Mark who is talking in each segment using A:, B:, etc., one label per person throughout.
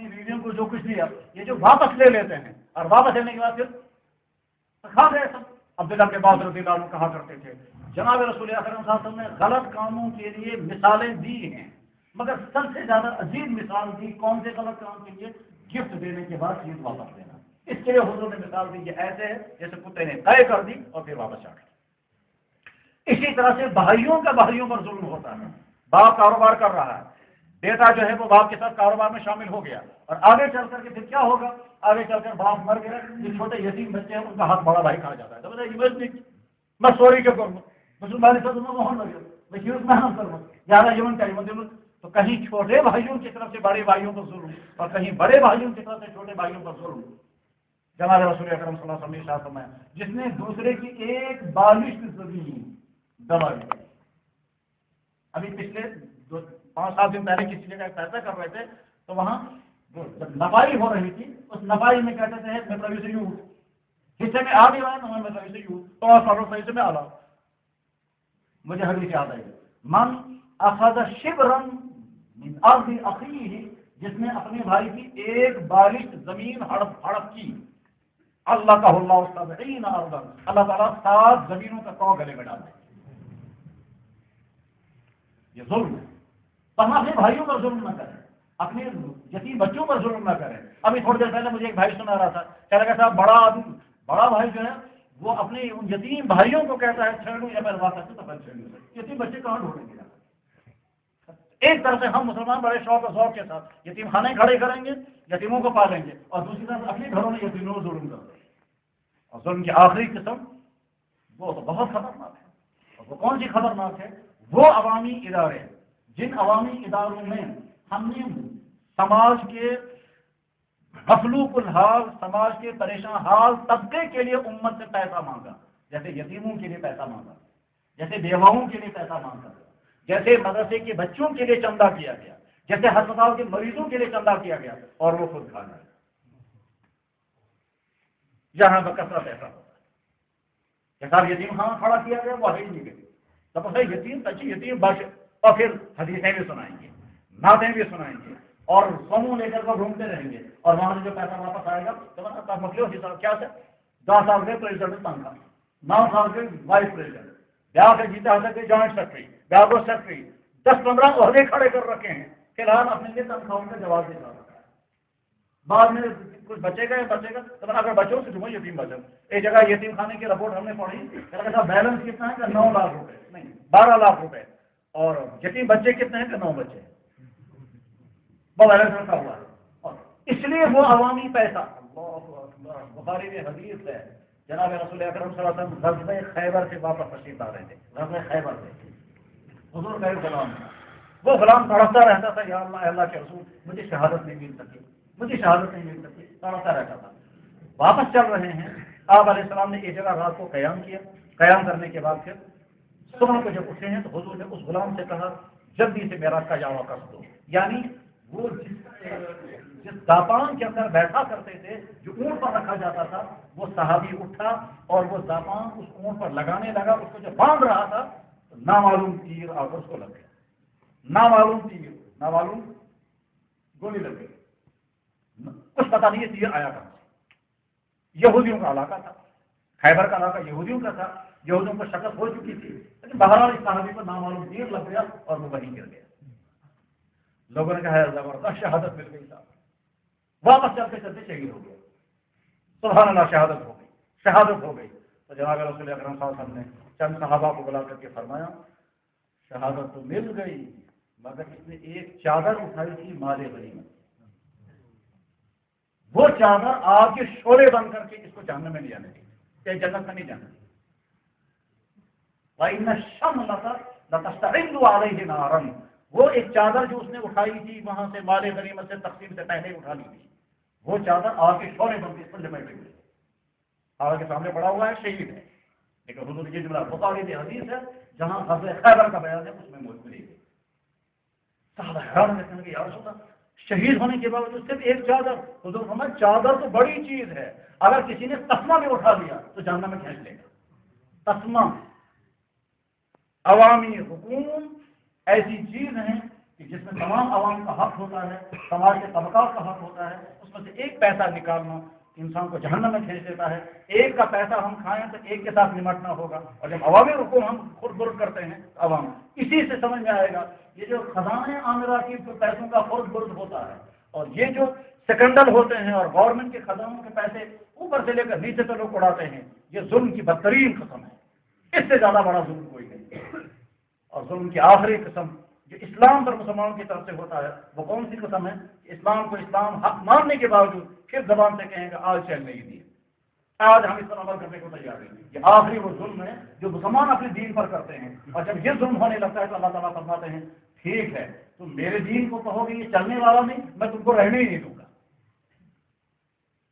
A: اپنی بیویوں کو جو کچھ دیا یہ جو واپس لے لیتے ہیں اور واپس لینے کے بعد پھر کھا گئے سب. عبداللہ کے عباس رضی اللہ عنہ کہا کرتے تھے جناب رسول اکرم صلی اللہ علیہ وسلم نے غلط کاموں کے لیے مثالیں دی ہیں مگر سب سے زیادہ عجیب مثال دی کون سے غلط کام کے لیے؟ گفٹ دینے کے بعد چیز واپس دینا. اس کے لیے حضور نے مثال دی یہ ایسے ہے جیسے کتے نے طے کر دی اور پھر واپس چاٹ. اسی طرح سے بھائیوں کا بھائیوں پر ظلم ہوتا ہے. باپ کاروبار کر رہا ہے, بیٹا جو ہے وہ باپ کے ساتھ کاروبار میں شامل ہو گیا اور آگے چل کر کے پھر کیا ہوگا؟ آگے چل کر باپ مر گیا, جو چھوٹے یتیم بچے ہیں ان کا ہاتھ بڑا بھائی کھا جاتا ہے. تو میں سوری کیوں کروں مسلمان زیادہ جیون کا تو کہیں چھوٹے بھائیوں کی طرف سے بڑے بھائیوں پر ظلم اور کہیں بڑے بھائیوں کی طرف سے چھوٹے بھائیوں پر ظلم. جناب رسول اکرم صلی اللہ علیہ وسلم نے جس نے دوسرے کی ایک بالش زمین دبا دی. ابھی پچھلے 5-7 دن پہلے کسی جگہ فیصلہ کر رہے تھے تو وہاں جب نفائی ہو رہی تھی اس نفائی میں کہتے تھے میں پروی سے یوں حصے میں آ بھی رہا ہے میں پروی سے یوں تو صحیح سے میں آ رہا. مجھے حدیث یاد آئی من اخذ شبرا من ارض اخیہ جس نے اپنے بھائی کی ایک بالش زمین ہڑپ کی اللہ کا اللہ 70 ارضا اللہ تعالیٰ 7 زمینوں کا کو گلے میں ڈال دے. یہ ظلم ہے. اپنے بھائیوں پر ظلم نہ کریں, اپنے یتیم بچوں پر ظلم نہ کریں. ابھی تھوڑی دیر پہلے مجھے ایک بھائی سنا رہا تھا کہہ رہا صاحب بڑا بھائی جو ہے وہ اپنے ان یتیم بھائیوں کو کہتا ہے چھیڑوں یا میں روا سکتے تو یتیم بچے کہاں ڈھونڈیں گے؟ ایک طرف سے ہم مسلمان بڑے شوق و ذوق کے ساتھ یتیم خانے کھڑے کریں گے, یتیموں کو پالیں گے, اور دوسری طرف اپنے گھروں میں یتیموں کو ظلم کرتے ہیں. اور ظلم کی آخری قسم وہ تو بہت خطرناک ہے. اور وہ کون سی خطرناک ہے؟ وہ عوامی ادارے جن عوامی اداروں میں ہم نے سماج کے مخلوق الحال سماج کے پریشان حال طبقے کے لیے امت سے پیسہ مانگا, جیسے یتیموں کے لیے پیسہ مانگا, جیسے بیواؤں کے لیے پیسہ مانگا, جیسے مدرسے کے بچوں کے لیے چندہ کیا گیا, جیسے ہسپتال کے مریضوں کے لیے چندہ کیا گیا اور وہ خود کھا گیا. یہاں پر کثرت ایسا ہوتا ہے جیسا یتیم خانہ کھڑا کیا گیا وہ ہی نہیں گئی تب یتیم بچی یتیم بچ اور پھر حدیثیں بھی سنائیں گے, نعتیں بھی سنائیں گے اور سموں لے کر گھومتے رہیں گے اور وہاں سے جو پیسہ واپس آئے گا تو مطلب حساب کیا سے 10 سال کے پریزیڈنٹ تنخواہ, 9 سال کے وائس پریزیڈنٹ, بیاہ کے جیتے حاصل کے جوائنٹ سیکرٹری, بیاہ کو سیکرٹری, 10-15 عہدے کھڑے کر رکھے ہیں. فی الحال اپنے لیے تنخواہوں کا جواب دے رہا ہے. بعد میں کچھ بچے گا تو اگر بچوں سے تمہیں یتیم بچوں ایک جگہ یتیم خانے کی رپورٹ ہم نے پڑھی کہ بیلنس کتنا ہے کہ 9 لاکھ روپے نہیں 12 لاکھ روپے اور یتیم بچے کتنے ہیں کہ 9 بچے ہیں. وہ بیلنس رکھا ہوا ہے اور اس لیے وہ عوامی پیسہ. بخاری میں حدیث ہے جناب رسول اکرم صلی اللہ علیہ وسلم غزوہ خیبر سے واپس تشریف لا رہے تھے. غزوہ خیبر سے حضور کا غلام تھا, وہ غلام تڑپتا رہتا تھا یا اللہ کے رسول مجھے شہادت نہیں مل سکی, مجھے شہادت نہیں مل سکی, تڑپتا رہتا تھا. واپس چل رہے ہیں, آپ علیہ السلام نے ایک جگہ رات کو قیام کیا. قیام کرنے کے بعد پھر صبح کو جب اٹھے ہیں تو حضور نے اس غلام سے کہا جلدی سے میرا قیام کر دو. یعنی وہ جس داپان کے اندر بیٹھا کرتے تھے جو اونٹ پر رکھا جاتا تھا وہ صحابی اٹھا اور وہ داپان اس اونٹ پر لگانے لگا. اس کو جب باندھ رہا تھا تو نامعلوم تیر آ کر اس کو لگ گیا. نامعلوم تیر, نامعلوم گولی لگ گئی. کچھ پتا نہیں یہ تیر آیا کہاں سے. یہودیوں کا علاقہ تھا, خیبر کا علاقہ یہودیوں کا تھا, یہودیوں کو شکست ہو چکی تھی, لیکن بہرحال اس صحابی کو نامعلوم تیر لگ گیا اور وہ وہیں گر گیا. لوگوں نے کہا زبردست شہادت مل گئی صاحب. واپس چلتے چلتے شہید ہو گیا. سبحان اللہ, شہادت ہو گئی, شہادت ہو گئی. تو جناب رسول اکرم صلی اللہ علیہ وسلم نے چند صحابہ کو بلا کر کے فرمایا شہادت تو مل گئی مگر اس نے ایک چادر اٹھائی تھی مال غنیمت. وہ چادر آگ کے شعلے بن کر کے اس کو جہنم میں لے جانے کی, کہ جنت میں نہیں جانا. وَإِنَّ الشَّمْلَةَ لَتَسْتَعِلُّ عَلَيْهِ نَارًا, وہ ایک چادر جو اس نے اٹھائی تھی وہاں سے مال غنیمت سے تقسیم سے پہلے اٹھا لی تھی, وہ چادر آگ کے شعلے بن کے اس پر لپیٹے ہوئی. آگ کے سامنے پڑا ہوا ہے, شہید ہے, لیکن حضور کی جملہ بخاری میں حدیث ہے جہاں غزوہ خیبر کا بیان ہے اس میں موت ملی گئی. صحابہ حیران رہتے کہ یا رسول اللہ شہید ہونے کے باوجود صرف ایک چادر. حضور فرمایا چادر تو بڑی چیز ہے, اگر کسی نے تسمہ بھی اٹھا لیا تو جہنم میں کھینچ لے گا. تسمہ عوامی حکومت ایسی چیز ہے کہ جس میں تمام عوام کا حق ہوتا ہے، سماج کے طبقات کا حق ہوتا ہے، اس میں سے ایک پیسہ نکالنا انسان کو جہنم میں کھینچ دیتا ہے۔ ایک کا پیسہ ہم کھائیں تو ایک کے ساتھ نمٹنا ہوگا، اور جب عوامی حقوق ہم خود برد کرتے ہیں عوام، اسی سے سمجھ میں آئے گا یہ جو خزانے عامرہ کی پیسوں کا خود برد ہوتا ہے، اور یہ جو سیکنڈل ہوتے ہیں اور گورنمنٹ کے خزانوں کے پیسے اوپر سے لے کر نیچے سے لوگ اڑاتے ہیں، یہ ظلم کی بدترین قسم ہے، اس سے زیادہ بڑا ظلم کوئی نہیں۔ اور ظلم کی آخری قسم جو اسلام پر مسلمانوں کی طرف سے ہوتا ہے وہ کون سی قسم ہے؟ اسلام کو اسلام حق ماننے کے باوجود پھر زبان سے کہیں گے آج چل نہیں دیے، آج ہم اس پر عمل کرنے کو تیار ہیں۔ یہ آخری وہ ظلم ہے جو مسلمان اپنے دین پر کرتے ہیں، اور جب یہ ظلم ہونے لگتا ہے تو اللہ تعالیٰ فرماتے ہیں ٹھیک ہے تم میرے دین کو کہو گے یہ چلنے والا نہیں، میں تم کو رہنے ہی نہیں دوں گا۔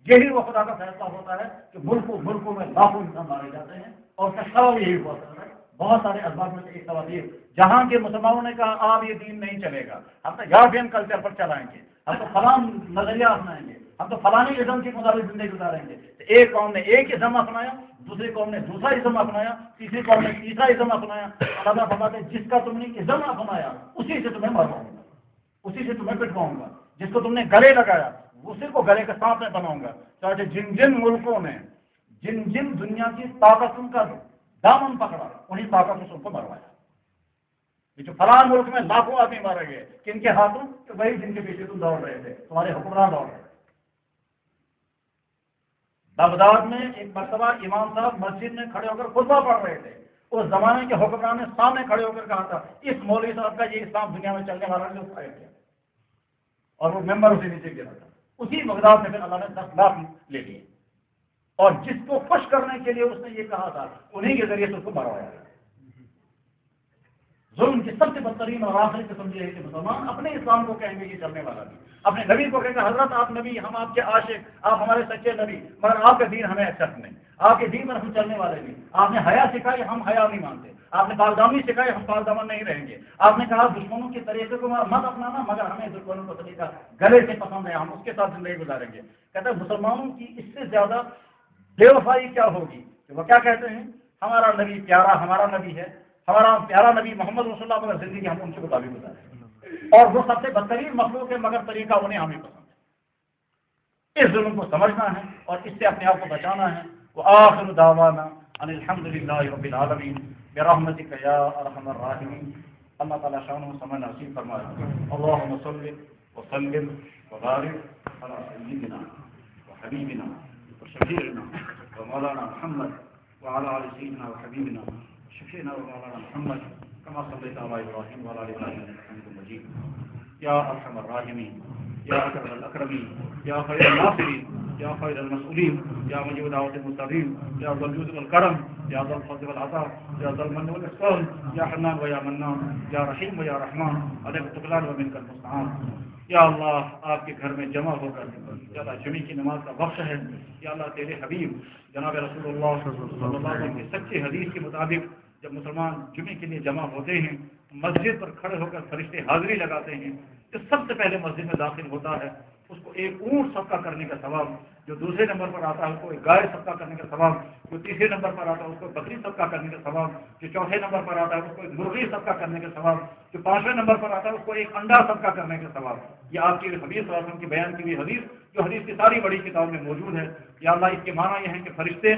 A: یہی وہ خدا کا فیصلہ ہوتا ہے کہ ملکوں میں لاکھوں انسان مارے جاتے ہیں، اور اس کا سبب یہی ہوا ہے۔ بہت سارے اسباب میں سے ایک سبب یہ جہاں کے مسلمانوں نے کہا آپ یہ دین نہیں چلے گا، ہم تو یورپین کلچر پر چلائیں گے، ہم تو فلاں نظریہ اپنائیں گے، ہم تو فلانی ازم کے مطابق زندگی گزاریں گے، تو ایک قوم نے ایک ازم اپنایا، دوسری قوم نے دوسرا ازم اپنایا، تیسری قوم نے تیسرا ازم اپنایا۔ اللہ فرماتے ہیں جس کا تم نے ازم اپنایا اسی سے تمہیں مرواؤں گا، اسی سے تمہیں پٹواؤں گا، جس کو تم نے گلے لگایا اسی کو گلے کے ساتھ میں بناؤں گا۔ چاہے جن ملکوں نے جن دنیا کی طاقتوں کا دامن پکڑا انہیں طاقتوں سے ان کو مروایا۔ یہ جو فلاں ملک میں لاکھوں آدمی مارے گئے کن کے ہاتھوں؟ کہ وہی جن کے پیچھے تم دوڑ رہے تھے، تمہارے حکمران دوڑ رہے تھے۔ بغداد میں ایک مرتبہ امام صاحب مسجد میں کھڑے ہو کر خطبہ پڑھ رہے تھے، اس زمانے کے حکمران نے سامنے کھڑے ہو کر کہا تھا اس مولوی صاحب کا یہ اسلام دنیا میں چلنے والا نہیں اٹھایا گیا، اور وہ ممبر اسے نیچے گرا تھا۔ اسی بغداد سے پھر اللہ نے 10 لاکھ لے لیے، اور جس کو خوش کرنے کے لیے اس نے یہ کہا تھا انہیں کے ذریعے سے اس کو مروایا گیا۔ ظلم کی سب سے بدترین اور آخری قسم یہ ہے کہ مسلمان اپنے اسلام کو کہیں گے یہ چلنے والا نہیں، اپنے نبی کو کہیں گے حضرت آپ نبی، ہم آپ کے عاشق، آپ ہمارے سچے نبی، مگر آپ کا دین ہمیں ایکسپٹ نہیں، آپ کے دین پر ہم چلنے والے نہیں، آپ نے حیا سکھائی ہم حیا نہیں مانتے، آپ نے پالدامی سکھائی ہم پالدامن نہیں رہیں گے، آپ نے کہا دشمنوں کے طریقے کو مت اپنانا مگر ہمیں دشمنوں کا طریقہ گلے سے پسند ہے، ہم اس کے ساتھ زندگی گزاریں گے۔ کہتے ہیں مسلمانوں کی اس سے زیادہ بے وفائی کیا ہوگی کہ وہ کیا کہتے ہیں ہمارا نبی پیارا، ہمارا نبی ہے، ہمارا پیارا نبی محمد رسول اللہ مگر زندگی ہم ان کے مطابق گزاریں، اور وہ سب سے بدترین مخلوق ہے مگر طریقہ انہیں ہمیں پسند ہے۔ اس ظلم کو سمجھنا ہے اور اس سے اپنے آپ کو بچانا ہے۔ وآخر دعوانا ان الحمد للہ رب العالمین برحمتک یا ارحم الراحمین۔ اللہ تعالیٰ شان و سمع نصیب فرمائے۔ اللہم صل وسلم وبارک علی سیدنا وحبیبنا وشفیعنا ومولانا محمد وعلى آل سيدنا وحبيبنا شفيعنا ومولانا محمد كما صليت على إبراهيم وعلى آل إبراهيم إنك حميد مجيد۔ يا أرحم الراحمين، يا أكرم الأكرمين، يا خير الناصرين، يا خير المسؤولين، يا مجيب دعوة المضطرين، يا ذا الجود والكرم، يا ذا الفضل والعطاء، يا ذا المن والإحسان، يا حنان ويا منان، يا رحيم ويا رحمن، عليك التقلان ومنك المستعان۔ یا اللہ آپ کے گھر میں جمع ہو کر یا اللہ جمعے کی نماز کا وقت ہے، یا اللہ تیرے حبیب جناب رسول اللہ صلی اللہ علیہ وسلم کے سچے حدیث کے مطابق جب مسلمان جمعے کے لیے جمع ہوتے ہیں مسجد پر کھڑے ہو کر فرشتے حاضری لگاتے ہیں تو سب سے پہلے مسجد میں داخل ہوتا ہے اس کو ایک اونٹ صدقہ کرنے کا ثواب، جو دوسرے نمبر پر آتا ہے اس کو ایک گائے صدقہ کرنے کا ثواب، جو تیسرے نمبر پر آتا ہے اس کو بکری صدقہ کرنے کا ثواب، جو چوتھے نمبر پر آتا ہے اس کو ایک مرغی صدقہ کرنے کا ثواب، جو پانچویں نمبر پر آتا ہے اس کو ایک انڈا صدقہ کرنے کا ثواب۔ یہ آپ کی حدیث صلی اللہ علیہ وسلم کی بیان کی ہوئی حدیث جو حدیث کی ساری بڑی کتاب میں موجود ہے۔ یا اللہ اس کے معنی یہ ہے کہ فرشتے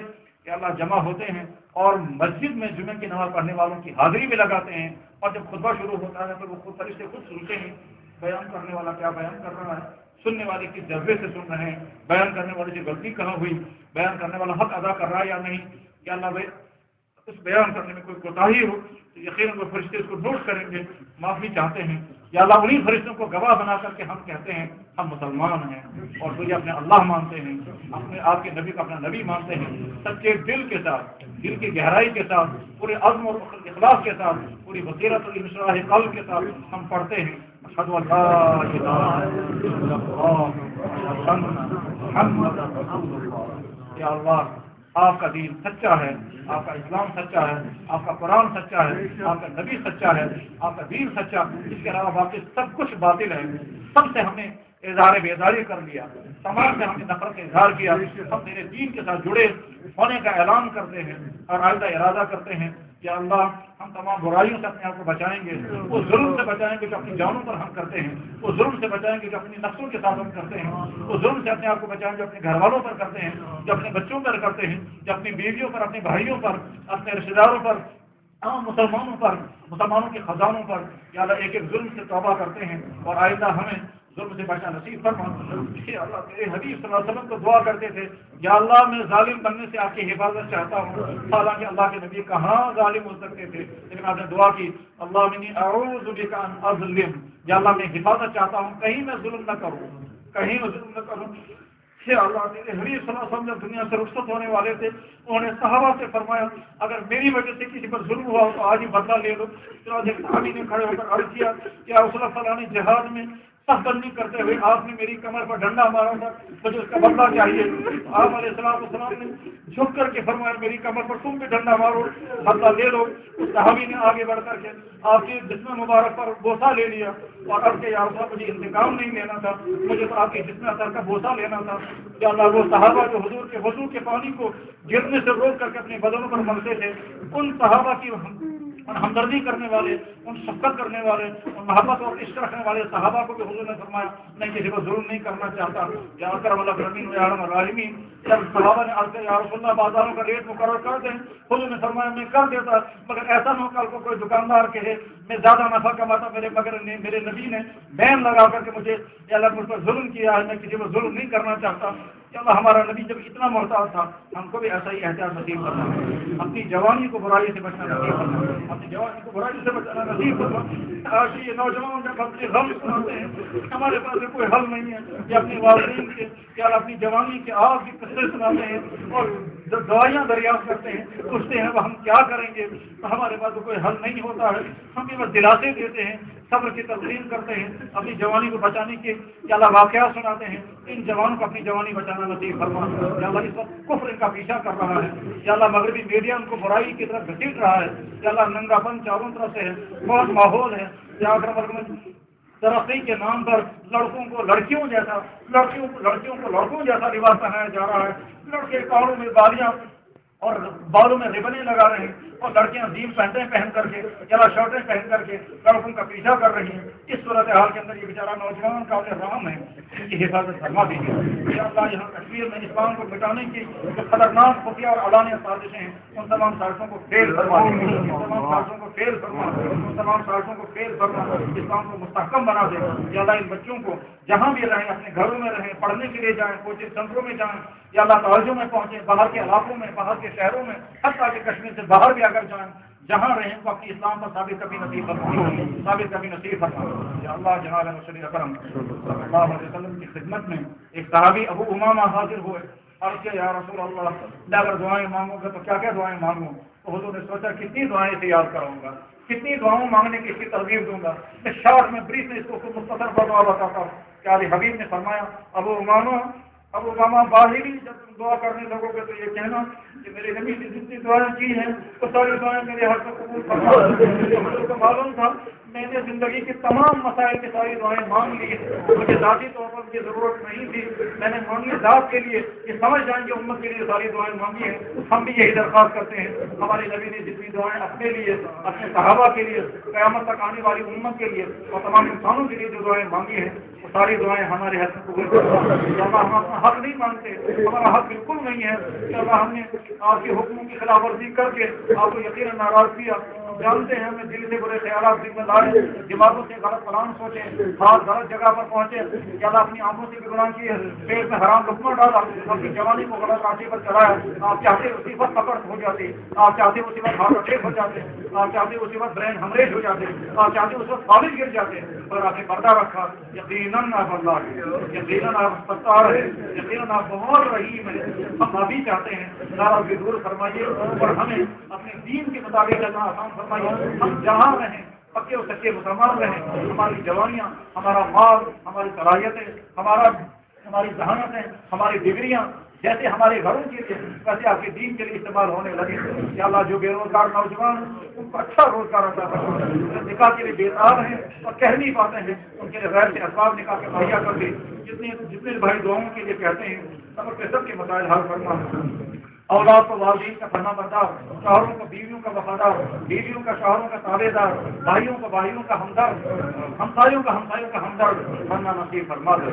A: یا اللہ جمع ہوتے ہیں اور مسجد میں جمعے کی نماز پڑھنے والوں کی حاضری بھی لگاتے ہیں، اور جب خطبہ شروع ہوتا ہے تو وہ خود فرشتے خود سنتے ہیں بیان کرنے والا کیا بیان کر رہا ہے، سننے والے کس جذبے سے سن رہے ہیں، بیان کرنے والے سے غلطی کہاں ہوئی، بیان کرنے والا حق ادا کر رہا ہے یا نہیں، یا اللہ اس بیان کرنے میں کوئی کوتاہی ہو تو یقیناً وہ فرشتے اس کو نوٹ کریں گے، معافی چاہتے ہیں۔ یا اللہ انہیں فرشتوں کو گواہ بنا کر کے ہم کہتے ہیں ہم مسلمان ہیں اور تجھے اپنے اللہ مانتے ہیں، اپنے آپ کے نبی کو اپنا نبی مانتے ہیں، سچے دل کے ساتھ، دل کی گہرائی کے ساتھ، پورے عزم اور اخلاص کے ساتھ، پوری بصیرت اور انشراح قلب کے ساتھ ہم پڑھتے ہیں اشہد ان لا الہ الا اللہ محمد رسول اللہ۔ یا اللہ آپ کا دین سچا ہے، آپ کا اسلام سچا ہے، آپ کا قرآن سچا ہے، آپ کا نبی سچا ہے، آپ کا دین سچا، اس کے علاوہ باقی سب کچھ باطل ہے۔ سب سے ہمیں اظہار بیداری کر لیا، تمام نے ہم نے نفرت کا اظہار کیا، ہم تیرے دین کے ساتھ جڑے ہونے کا اعلان کرتے ہیں اور آئندہ ارادہ کرتے ہیں کہ اللہ ہم تمام برائیوں سے اپنے آپ کو بچائیں گے، وہ ظلم سے بچائیں گے جو اپنی جانوں پر ہم کرتے ہیں، وہ ظلم سے بچائیں گے جو اپنی نفسوں کے ساتھ ہم کرتے ہیں، وہ ظلم سے اپنے آپ کو بچائیں جو اپنے گھر والوں پر کرتے ہیں، جو اپنے بچوں پر کرتے ہیں، جو اپنی بیویوں پر، اپنے بھائیوں پر، اپنے رشتے داروں پر، عام مسلمانوں پر، مسلمانوں کے خزانوں پر یا اللہ ایک ایک ظلم سے توبہ کرتے ہیں اور آئندہ ہمیں ظلم سے بچنا نصیب فرما۔ کہ اللہ تیرے حبیب صلی اللہ علیہ وسلم کو دعا کرتے تھے، یا اللہ میں ظالم بننے سے آپ کی حفاظت چاہتا ہوں، حالانکہ اللہ کے نبی کہاں ظالم ہو سکتے تھے، لیکن آپ نے دعا کی اللہ منی اعوذ بک ان اظلم، یا اللہ میں حفاظت چاہتا ہوں کہیں میں ظلم نہ کروں، کہیں میں ظلم نہ کروں۔ اللہ تیرے حبیب صلی اللہ علیہ وسلم جب دنیا سے رخصت ہونے والے تھے انہوں نے صحابہ سے فرمایا اگر میری وجہ سے کسی پر ظلم ہوا ہو تو آج ہی بدلہ لے لو۔ ایک صحابی نے کھڑے ہو کر عرض کیا کہ رسول اللہ فلاں جہاد میں سخت بندی کرتے ہوئے آپ نے میری کمر پر ڈنڈا مارا تھا، مجھے اس کا بدلہ چاہیے۔ آپ علیہ السلام نے جھک کر کے فرمایا میری کمر پر تم بھی ڈنڈا مارو، بدلہ لے لو۔ اس صحابی نے آگے بڑھ کر کے آپ کے جسم مبارک پر بوسہ لے لیا اور عرض کہ یا رسول اللہ مجھے انتقام نہیں لینا تھا، مجھے تو آپ کے جسم اثر کا بوسہ لینا تھا۔ یا اللہ وہ صحابہ جو حضور کے وضو کے پانی کو گرنے سے روک کر کے اپنے بدنوں پر ملتے تھے، ان صحابہ کی ان ہمدردی کرنے والے، ان شفقت کرنے والے، ان محبت اور عشق رکھنے والے صحابہ کو بھی حضور نے فرمایا میں کسی کو ظلم نہیں کرنا چاہتا۔ یا اکرم الاکرمین و یا ارحم الراحمین، جب صحابہ نے عرض کیا یا رسول اللہ بازاروں کا ریٹ مقرر کر دیں، حضور نے فرمایا میں کر دیتا، مگر ایسا نہ ہو کل کو کوئی دکاندار کہے میں زیادہ نفع کماتا، میرے نبی نے بین لگا کر کے مجھے یا اللہ مجھ پر ظلم کیا ہے، میں کسی کو ظلم نہیں کرنا چاہتا۔ یا اللہ ہمارا نبی جب اتنا محتاط تھا ہم کو بھی ایسا ہی احتیاط نصیب کرنا، اپنی جوانی کو برائی سے بچنا نصیب کرنا، اپنی جوانی کو برائی سے بچنا نصیب کرنا۔ آج یہ نوجوان جب اپنے غم سناتے ہیں ہمارے پاس کوئی حل نہیں ہے، یہ اپنی والدین کے یا اپنی جوانی کے آگ کی قصے سناتے ہیں اور دوائیاں دریافت کرتے ہیں، پوچھتے ہیں وہ ہم کیا کریں گے، تو ہمارے پاس کوئی حل نہیں ہوتا ہے۔ ہم بھی بس دلاسے دیتے ہیں، صبر کی تلقین کرتے ہیں، اپنی جوانی کو بچانے کے یا اللہ واقعات سناتے ہیں۔ ان جوانوں کو اپنی جوانی بچانا نصیب فرما۔ یا اللہ اس وقت کفر ان کا پیچھا کر رہا ہے، یا اللہ مغربی میڈیا ان کو برائی کی طرف گھسیٹ رہا ہے، یا اللہ ننگا پن چاروں طرف سے ہے، بہت ماحول ہے۔ یا ترقی کے نام پر لڑکوں کو لڑکیوں جیسا، لڑکیوں کو لڑکوں جیسا لباس پہنایا جا رہا ہے، لڑکے کانوں میں بالیاں اور بالوں میں ربنیں لگا رہے ہیں اور لڑکیاں جین پینٹیں پہن کر کے یا شرٹیں پہن کر کے لڑکوں کا پیچھا کر رہی ہیں۔ اس صورتحال کے اندر یہ بیچارہ نوجوان قابل رحم ہے، ان کی حفاظت فرما دیجیے۔ یا اللہ یہاں کشمیر میں اسلام کو مٹانے کی جو خطرناک خفیہ اور علانیہ سازشیں ہیں ان تمام سازشوں کو فیل فرما دے، ان تمام سازشوں کو فیل فرما دے، ان تمام سازشوں کو فیل فرما دے، اسلام کو مستحکم بنا دے۔ یا اللہ ان بچوں کو جہاں بھی رہیں اپنے گھروں میں رہیں، پڑھنے کے لیے جائیں، کوچنگ سینٹروں میں جائیں، یا اللہ توجہ میں پہنچیں، باہر کے علاقوں میں، باہر کے شہروں میں، حتیٰ کہ کشمیر سے باہر بھی اگر جائیں، جہاں رہیں تو اپنی اسلام پر ثابت کبھی نصیب فرما، ثابت کبھی نصیب فرما۔ یا اللہ جناب مصطفی اکرم صلی اللہ علیہ وسلم کی خدمت میں ایک صحابی ابو امامہ حاضر ہوئے اور کہ یا رسول اللہ اگر دعائیں مانگو گے تو کیا کیا دعائیں مانگوں؟ تو حضور نے سوچا کتنی دعائیں سے یاد کراؤں گا، کتنی دعاؤں مانگنے کی اس کی ترغیب دوں گا، میں شارٹ میں بریف میں اس کو مختصر پر دعا بتاتا ہوں۔ کیا حبیب نے فرمایا ابو امامہ باہری جب تم دعا کرنے لگو گے تو یہ کہنا کہ میرے نبی نے جتنی دعائیں کی ہیں وہ ساری دعائیں میرے حق کو قبول فرما۔ حضور کو معلوم تھا میں نے زندگی کے تمام مسائل کی ساری دعائیں مانگ لی، مجھے ذاتی طور پر مجھے ضرورت نہیں تھی، میں نے مانگی ذات کے لیے کہ سمجھ جائیں گے امت کے لیے ساری دعائیں مانگی ہیں۔ ہم بھی یہی درخواست کرتے ہیں ہمارے نبی نے جتنی دعائیں اپنے لیے، اپنے صحابہ کے لیے، قیامت تک آنے والی امت کے لیے اور تمام انسانوں کے لیے جو دعائیں مانگی ہیں وہ ساری دعائیں ہمارے حق میں قبول کرنا۔ ہم اپنا حق نہیں مانگتے، ہمارا حق بالکل نہیں ہے کہ اللہ ہم نے آپ کے حکموں کی خلاف ورزی کر کے آپ کو یقیناً ناراض کیا۔ جانتے ہیں ہمیں دل سے برے خیالات ذمہ دار ہیں، دماغوں سے غلط پلان سوچے، ہاتھ غلط جگہ پر پہنچے، یا اللہ اپنی آنکھوں سے بھی گناہ کیے، پیٹ میں حرام لقمہ ڈالا، اپنی جوانی کو غلط راستے پر چلایا۔ آپ چاہتے اسی وقت پکڑ ہو جاتے، آپ چاہتے اسی وقت ہارٹ اٹیک ہو جاتے، آپ چاہتے اسی وقت برین ہمریج ہو جاتے، آپ چاہتے اس وقت فالج گر جاتے، اور آپ نے پردہ رکھا۔ یقیناً آپ اللہ ہے، یقیناً آپ ستار ہے، یقیناً آپ بہت رحیم ہے۔ ہم ابھی چاہتے ہیں ناراضگی دور فرمائیے اور ہمیں اپنے دین کے مطابق چلنا آسان فرمائیے۔ ہم جہاں رہیں پکے اور سچے مسلمان رہیں، ہماری جوانیاں، ہمارا مال، ہماری صلاحیتیں، ہماری ذہانتیں، ہماری ڈگریاں جیسے ہمارے گھروں کے لیے ویسے آپ کے دین کے لیے استعمال ہونے لگے کہ اللہ جو بے روزگار نوجوان ان کو اچھا روزگار عطا فرما، جو نکاح کے لیے بےتاب ہیں اور کہہ نہیں پاتے ہیں ان کے لیے غیر سے اسباب نکاح کے مہیا کر دے، جتنے بھائی دعاؤں کے لیے کہتے ہیں سب کے مسائل حل فرما، اولاد کو والدین کا فرما بردار، شوہروں کو بیویوں کا وفادار، بیویوں کا شوہروں کا تابع دار، بھائیوں کو بھائیوں کا ہمدرد، ہمسایوں کا ہمدرد بننا نصیب فرما دے۔